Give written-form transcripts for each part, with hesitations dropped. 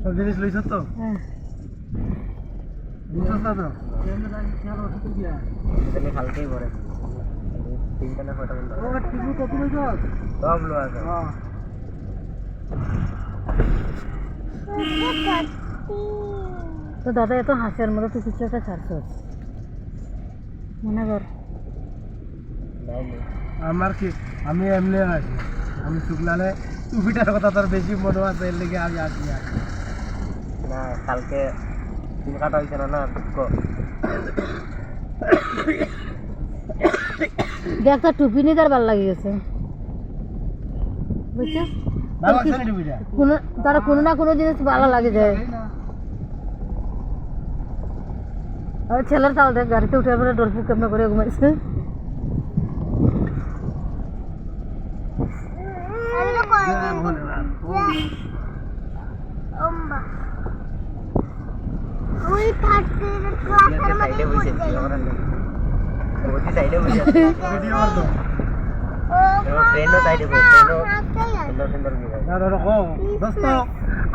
সব জিনিস লইছ তো হ্যাঁ বুঝছ না তো এখানে কালকেই পরে তিনটা না কয়টা বন্ধ ও টিভি কত লইছ সব লো আছে হ্যাঁ তো দাদা এত হাসির মতো তুই কিছু একটা ছাড়ছ মনে কর নাই নেই আমার কি আমি এমনি আছি আমি শুকলালে টুপিটার কথা তোর বেশি মনে আছে এর লেগে আমি আসি না না কালকে চুল কাটা হয়েছে না না দুঃখ দেখ তোর টুপি নিয়ে তার ভালো লাগে গেছে বুঝছিস ভালো লাগছে না টুপিটা কোনো তারা কোনো না কোনো জিনিস ভালো লাগে যায় আর ছেলের তাল দেখ গাড়িতে উঠে পরে ডরফু কেমন করে ঘুমাইছে সাইডে বসে সাইডে বসে ভিডিও কর তো ট্রেনও সাইডে বসে ট্রেনও সুন্দর সুন্দর না রকম দোস্ত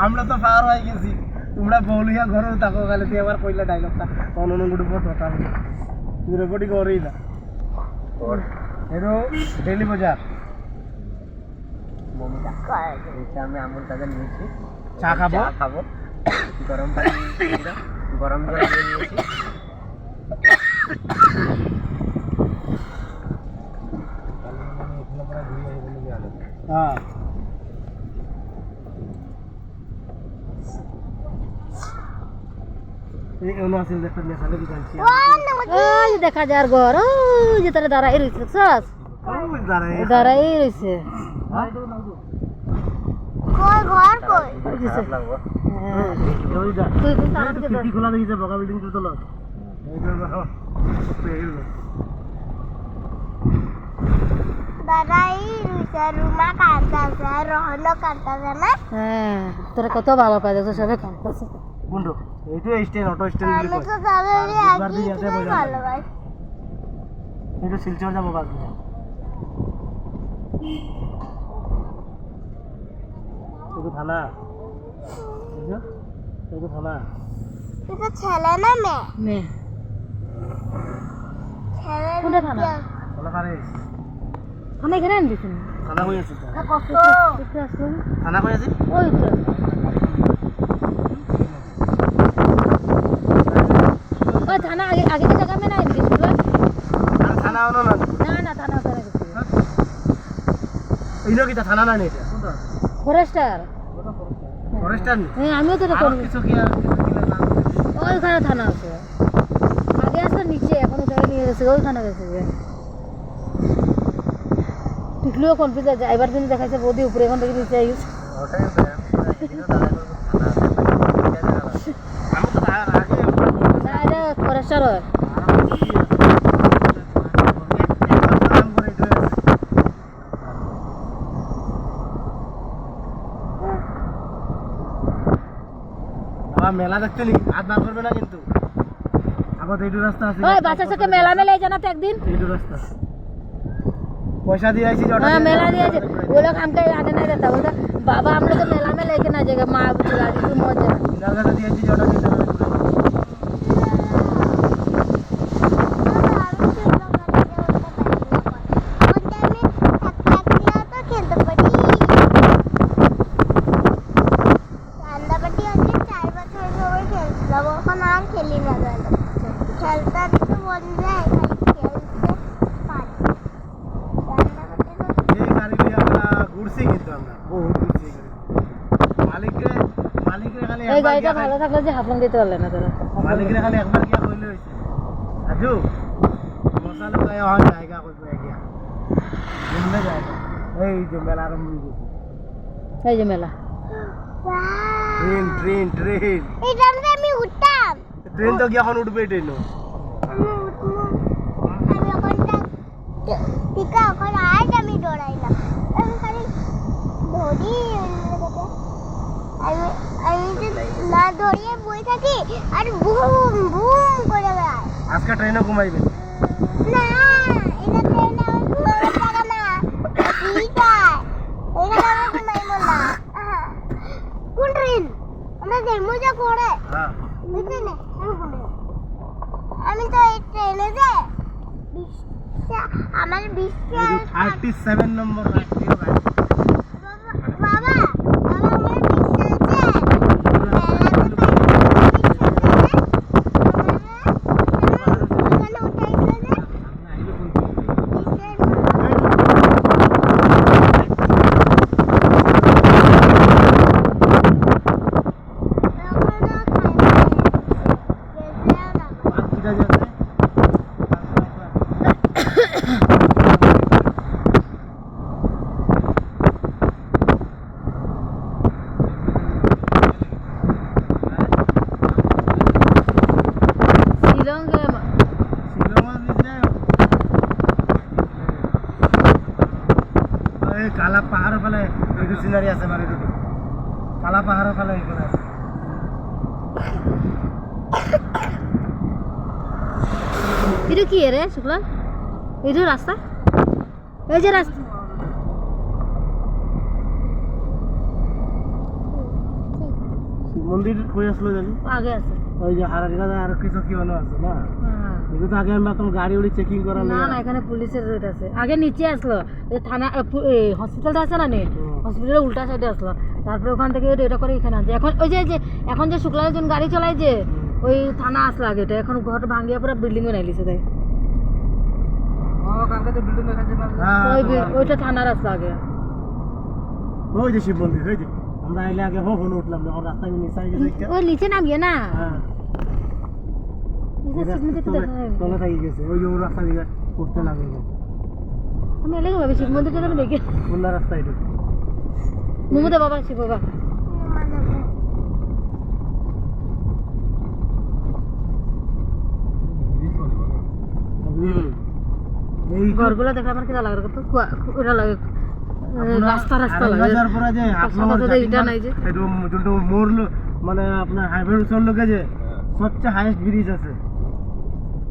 আমরা তো পার হয়ে গেছি তোমরা বউলিয়া ঘরে থাকো গেলে তুই আবার কইলা ডায়লগটা অনুগুড়ি পর কথা তুই রেকর্ডিং করেই না ওর এরো ডেইলি বাজার মমিটা এটা আমি আমুল তাদের নিয়েছি চা খাবো খাবো গরম পানি গরম জল দিয়ে নিয়েছি হ্যাঁ এই অনু আছে দেখতে মেশালে কি জানছি ওই যে দেখা যায় আর ঘর ওই যে তারা দাঁড়াই রয়েছে দেখছস ওই দাঁড়াই দাঁড়াই রয়েছে খারাপ লাগবো ওই যা তুই তুই তাড়াতাড়ি দে। টিভি খোলা দেখিছে বকা বিল্ডিং তো তোলা দাদাই রুইসা রুমা কাটতাছে আর রহন কাটতাছে না হ্যাঁ তোরা কত ভালো পাই দেখছো সবাই কাঁদতেছে কোনটো এইটো স্ট্যান্ড অটো স্ট্যান্ড আমি তো দাদাই আগে থেকে ভালোবাসি এইটো শিলচর যাব বাস এইটো থানা এইটো থানা এটা ছেলে না মেয়ে মেয়ে ছেলে কোনটা থানা থানা কারে থানা এখানে আনবি তুমি থানা কই আছে কত একটু আসলো থানা কই আছে ওই তো ওই থানা আগে আগে के जगह में ना आएंगे सुनो আর থানা আনো না ना ना थाना होता नहीं এইনো কি থানা না এটা ফরেস্টার ফরেস্টার হ্যাঁ আমিও তো আর দেখুন কিছু কি আর কিছু কি না ওইখানে থানা আছে আগে আছে নিচে এখন ওখানে নিয়ে গেছে ওইখানে গেছে টিকলিও কনফিউজ আছে এবার দিন দেখাইছে বৌদি উপরে এখন থেকে নিচে আইস ওটাই এদিনও দাদা আমি তো আগে না এটা ফরেস্টার হয় মেলা দেখতে নি হাত বার করবে না কিন্তু আগত এইটু রাস্তা আছে ওই বাচ্চা সাথে মেলা মেলা জানা তো একদিন এইটু রাস্তা পয়সা দিয়ে আইছি যে हाँ मेला दिया वो लोग हमको आने नहीं देता बोलता बाबा हम लोग तो मेला में लेके ना जाएगा माँ बुला दी तू मौज जा ইনার কাছে দিয়ে আইছি যে অর্ডার দিতে হবে খেলি না খেলতে তো বন্ধ যায় এই গাড়ি দিয়ে আমরা ঘুরছি কিন্তু আমরা বহুত ঘুরছি মালিকরে খালি এই গাড়িটা ভালো থাকলে যে হাফলং দিতে পারলে না তোরা মালিকরে খালি একবার গিয়া কইলে হইছে আজু মশাল গায় হয় জায়গা কই গিয়া ঘুরলে যায় এই যে মেলা আরম্ভ হয়ে গেছে এই যে মেলা ট্রেন ট্রেন ট্রেন এটা আমি উঠতাম ট্রেন তো কি এখন উঠবে ট্রেন আমি এখন টিকা এখন আজ আমি দৌড়াইলাম আমি খালি ধরি আমি না ধরিয়ে বই থাকি আর বুম বুম করে বেড়াই আজকে ট্রেনে ঘুমাইবে না এটা ট্রেন আমার ঘুমাবার জায়গা না ঠিক আছে এখানে আমি ঘুমাইব না কোন ট্রেন আমরা দেখবো যে করে হ্যাঁ বুঝলি না আমি তো এই ট্রেনে যে আমার 37 নম্বর রাস্তা বাবা আমার কালা পাহাড় ফেলে একটু সিনারি আছে মানে দুটো কালা পাহাড় ফেলে এখানে আছে এটা কি রে শুক্লা এই যে রাস্তা এই যে রাস্তা শিব মন্দির কই আসলো জানি আগে আছে ওই যে আর কিছু কি বানো আছে না এগুলো তো আগে আমরা তোমার গাড়ি উড়ি চেকিং করা না না এখানে পুলিশের রেট আছে আগে নিচে আসলো এই থানা হসপিটালটা আছে না নে হসপিটালের উল্টা সাইডে আসলো তারপরে ওখান থেকে এটা করে এখানে আছে এখন ওই যে এখন যে শুক্লার জন গাড়ি চালায় যে ওই থানা আসলো আগে এটা এখন ঘর ভাঙিয়ে পুরো বিল্ডিং বানাই লিছে তাই ওইটা থানার রাস্তা আগে ওই যে শিব মন্দির ওই যে আমরা আইলে আগে হন উঠলাম যখন রাস্তায় নিচে গেছে ওই নিচে নামিয়ে না হ্যাঁ তলে থাকি গেছে ওই যে ওর রাস্তা দিকে উঠতে লাগে আমি এলাকা ভাবি শিব মন্দিরটা আমি দেখি কোন রাস্তা এটা মুমুদা বাবা শিব বাবা এই ঘরগুলো দেখলে আমার কিনা লাগে কত ওটা লাগে রাস্তা রাস্তা লাগে বাজার পরে যে আপনার এটা নাই যে এটা যোনটো মোর মানে আপনার হাইওয়ে ওচর লগে যে সবচেয়ে হাইয়েস্ট ব্রিজ আছে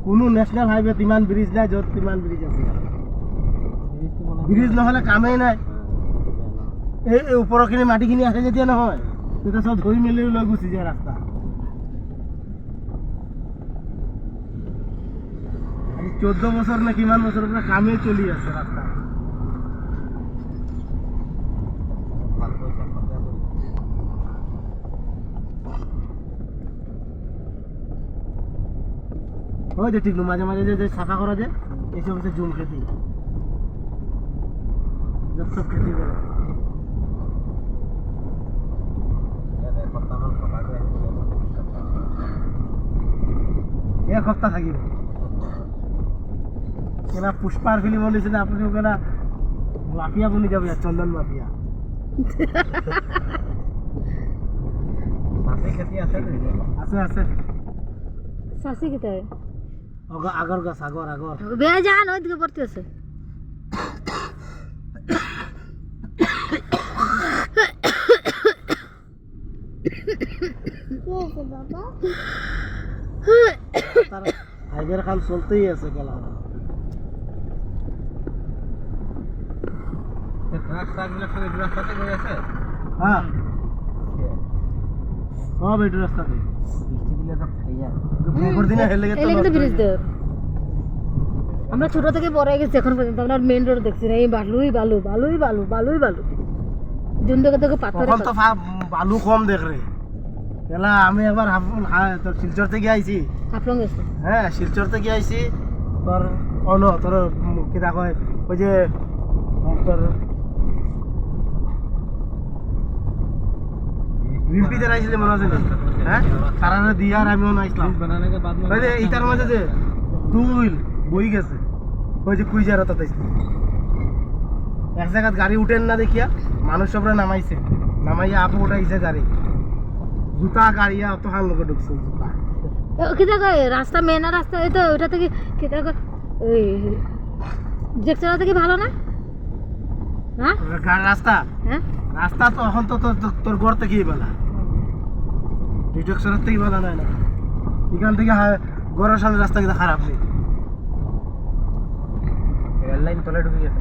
কোনো ন্যাশনাল হাইওয়ে তিমান ব্রিজ নাই যত তিমান ব্রিজ আছে ব্রিজ নহলে কামেই নাই এই ওপৰখিনি মাটিখিনি আহে যেতিয়া নহয় তেতিয়া চব ধৰি মেলি লৈ গুচি যায় ৰাস্তা 14 বছর না কিমান বছর পৰা কামেই চলি আছে ৰাস্তা ওই যে ঠিক মাঝে মাঝে যে সাফা করা যায় এইসব হচ্ছে জুম খেতি সব খেতি করে এক সপ্তাহ থাকিব কেনা পুষ্পার ফিল্ম বলেছিল আপনি ওখানে মাফিয়া বনি যাবে চন্দন মাফিয়া খেতি আছে আছে আছে শাসি কোথায় আগর গাছ আগর আগর বেজান ওইদিকে পড়তে আছে হাইওয়ের কাম চলতেই আছে গেলা হ্যাঁ সব এই রাস্তাতে ব্রিজ দেয় আমরা ছোট থেকে বড় হয়ে গেছি এখন পর্যন্ত আমরা মেইন রোড দেখছি না এই বালুই বালু বালুই বালু বালুই বালু জুন থেকে থেকে পাথর তখন তো বালু কম দেখ রে এলা আমি একবার তোর শিলচর থেকে আইছি হাফলং গেছে হ্যাঁ শিলচর থেকে আইছি তোর অন তোর কিতা কয় ওই যে তোর রিম্পিতে আইছিলে মনে আছে হ্যাঁ তারা দিয়া আর আমিও আইসলাম ওই যে ইটার মাঝে যে দুই বই গেছে ওই যে কুইজার অত এক জায়গায় গাড়ি উঠেন না দেখিয়া মানুষ সবরা নামাইছে নামাইয়া আপু উঠাইছে গাড়ি জুতা গাড়িয়া অত হাল লোকে ঢুকছে জুতা কিতা কয় রাস্তা মেন রাস্তা এই তো ওটা থেকে কিতা কয় ওই জেকচরা থেকে ভালো না হ্যাঁ রাস্তা হ্যাঁ রাস্তা তো এখন তো তোর ঘর থেকেই বেলা ডিটেকশনের থেকেই বেলা নাই না এখান থেকে ঘরের সামনে রাস্তা কিন্তু খারাপ নেই রেল লাইন তলে ঢুকে গেছে